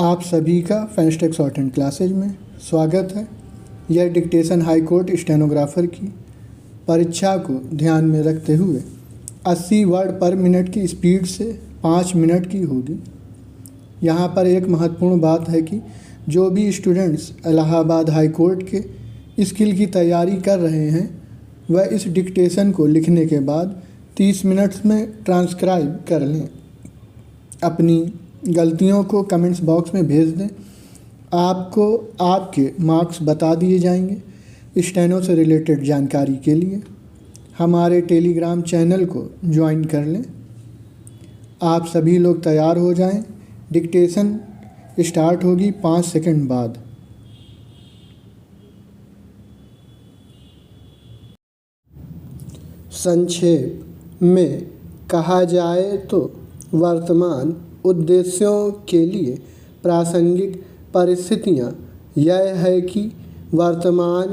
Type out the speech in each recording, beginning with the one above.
आप सभी का फेंस्टेक शॉर्ट हैंड क्लासेज में स्वागत है। यह डिक्टेशन हाई कोर्ट स्टेनोग्राफर की परीक्षा को ध्यान में रखते हुए 80 वर्ड पर मिनट की स्पीड से 5 मिनट की होगी। यहाँ पर एक महत्वपूर्ण बात है कि जो भी स्टूडेंट्स इलाहाबाद हाई कोर्ट के स्किल की तैयारी कर रहे हैं वह इस डिक्टेशन को लिखने के बाद 30 मिनट्स में ट्रांसक्राइब कर लें। अपनी गलतियों को कमेंट्स बॉक्स में भेज दें। आपको आपके मार्क्स बता दिए जाएंगे। स्टेनो से रिलेटेड जानकारी के लिए हमारे टेलीग्राम चैनल को ज्वाइन कर लें। आप सभी लोग तैयार हो जाएं। डिक्टेशन स्टार्ट होगी 5 सेकंड बाद। संक्षेप में कहा जाए तो वर्तमान उद्देश्यों के लिए प्रासंगिक परिस्थितियां यह है कि वर्तमान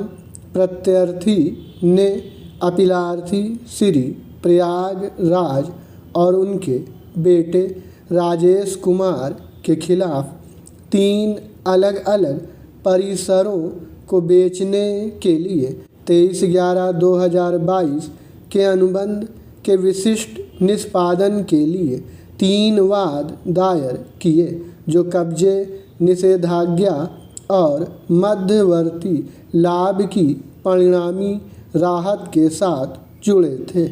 प्रत्यार्थी ने अपीलार्थी श्री प्रयागराज और उनके बेटे राजेश कुमार के खिलाफ 3 अलग अलग परिसरों को बेचने के लिए 23/11/2022 के अनुबंध के विशिष्ट निष्पादन के लिए 3 वाद दायर किए जो कब्जे, निषेधाज्ञा और मध्यवर्ती लाभ की परिणामी राहत के साथ जुड़े थे।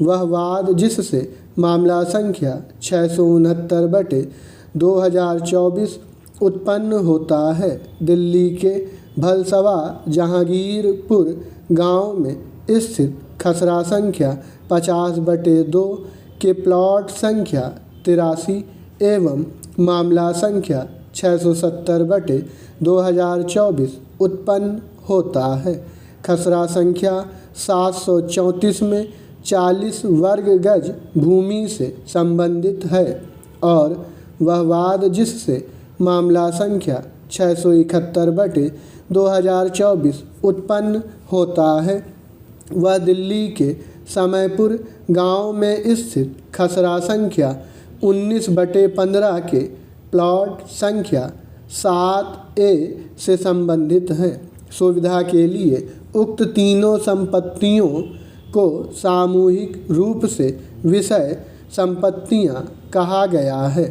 वह वाद जिससे मामला संख्या 669/2024 उत्पन्न होता है, दिल्ली के भलसवा जहांगीरपुर गांव में स्थित खसरा संख्या 50/2 के प्लॉट संख्या 83 एवं मामला संख्या 670/2024 उत्पन्न होता है। खसरा संख्या 734 में 40 वर्ग गज भूमि से संबंधित है और वह वाद जिससे मामला संख्या 671/2024 उत्पन्न होता है, वह दिल्ली के समयपुर गांव में स्थित खसरा संख्या 19/15 के प्लॉट संख्या 7A से संबंधित है। सुविधा के लिए उक्त तीनों संपत्तियों को सामूहिक रूप से विषय संपत्तियां कहा गया है।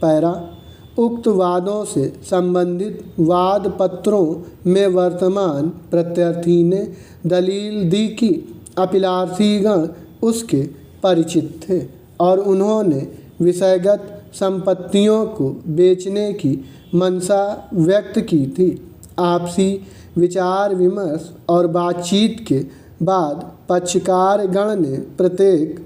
पैरा उक्त वादों से संबंधित वाद पत्रों में वर्तमान प्रत्यार्थी ने दलील दी कि अपीलार्थीगण उसके परिचित थे और उन्होंने विषयगत संपत्तियों को बेचने की मंशा व्यक्त की थी। आपसी विचार विमर्श और बातचीत के बाद पक्षकारगण ने प्रत्येक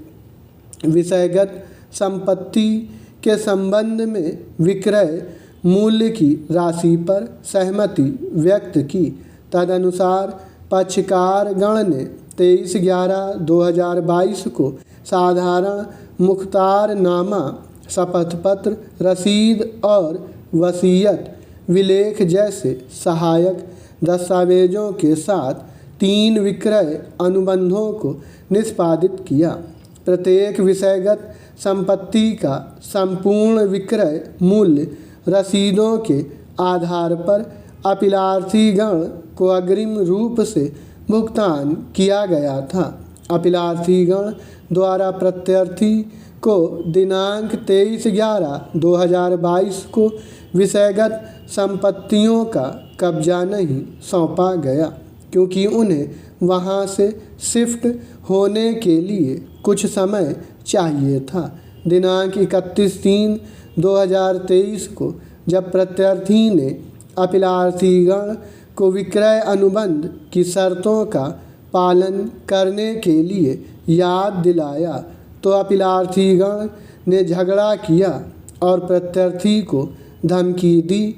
विषयगत संपत्ति के संबंध में विक्रय मूल्य की राशि पर सहमति व्यक्त की। तदनुसार पक्षकारगण ने 23/11/2022 को साधारण मुख्तारनामा, शपथ पत्र, रसीद और वसीयत विलेख जैसे सहायक दस्तावेजों के साथ 3 विक्रय अनुबंधों को निष्पादित किया। प्रत्येक विषयगत संपत्ति का संपूर्ण विक्रय मूल्य रसीदों के आधार पर अपीलार्थीगण को अग्रिम रूप से भुगतान किया गया था। अपीलार्थीगण द्वारा प्रत्यार्थी को दिनांक 23/11/2022 को विषयगत संपत्तियों का कब्जा नहीं सौंपा गया क्योंकि उन्हें वहां से शिफ्ट होने के लिए कुछ समय चाहिए था। दिनांक 31/3/2023 को जब प्रत्यार्थी ने अपीलार्थीगण को विक्रय अनुबंध की शर्तों का पालन करने के लिए याद दिलाया तो अपीलार्थीगण ने झगड़ा किया और प्रत्यार्थी को धमकी दी।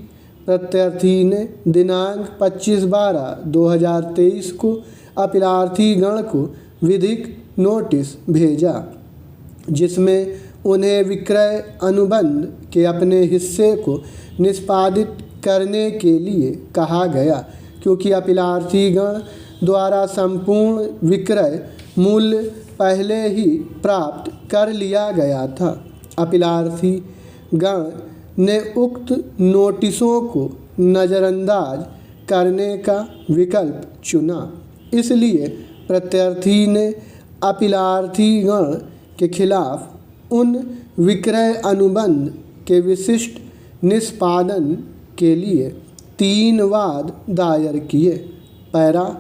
प्रत्यार्थी ने दिनांक 25/12/2023 को अपीलार्थीगण को विधिक नोटिस भेजा जिसमें उन्हें विक्रय अनुबंध के अपने हिस्से को निष्पादित करने के लिए कहा गया क्योंकि अपीलार्थीगण द्वारा संपूर्ण विक्रय मूल्य पहले ही प्राप्त कर लिया गया था। अपीलार्थीगण ने उक्त नोटिसों को नज़रअंदाज करने का विकल्प चुना। इसलिए प्रत्यर्थी ने अपीलार्थीगण के खिलाफ उन विक्रय अनुबंध के विशिष्ट निष्पादन के लिए 3 वाद दायर किए। पैरा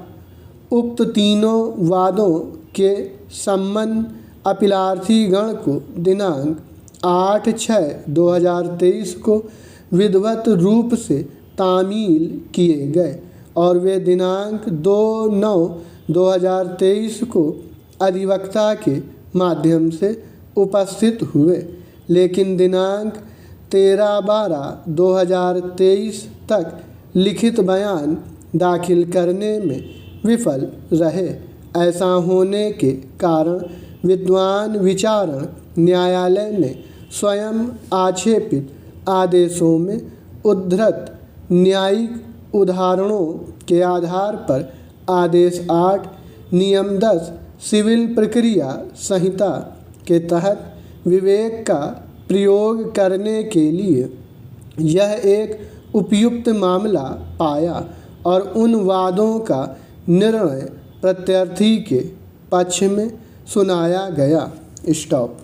उक्त तीनों वादों के संबंध अपीलार्थीगण को दिनांक 8/6/2023 को विधिवत रूप से तामील किए गए और वे दिनांक 2/9/2023 को अधिवक्ता के माध्यम से उपस्थित हुए, लेकिन दिनांक 13/12/2023 तक लिखित बयान दाखिल करने में विफल रहे। ऐसा होने के कारण विद्वान विचारण न्यायालय ने स्वयं आक्षेपित आदेशों में उद्धृत न्यायिक उदाहरणों के आधार पर आदेश 8 नियम 10 सिविल प्रक्रिया संहिता के तहत विवेक का प्रयोग करने के लिए यह एक उपयुक्त मामला पाया और उन वादों का निर्णय प्रत्यर्थी के पक्ष में सुनाया गया। स्टॉप।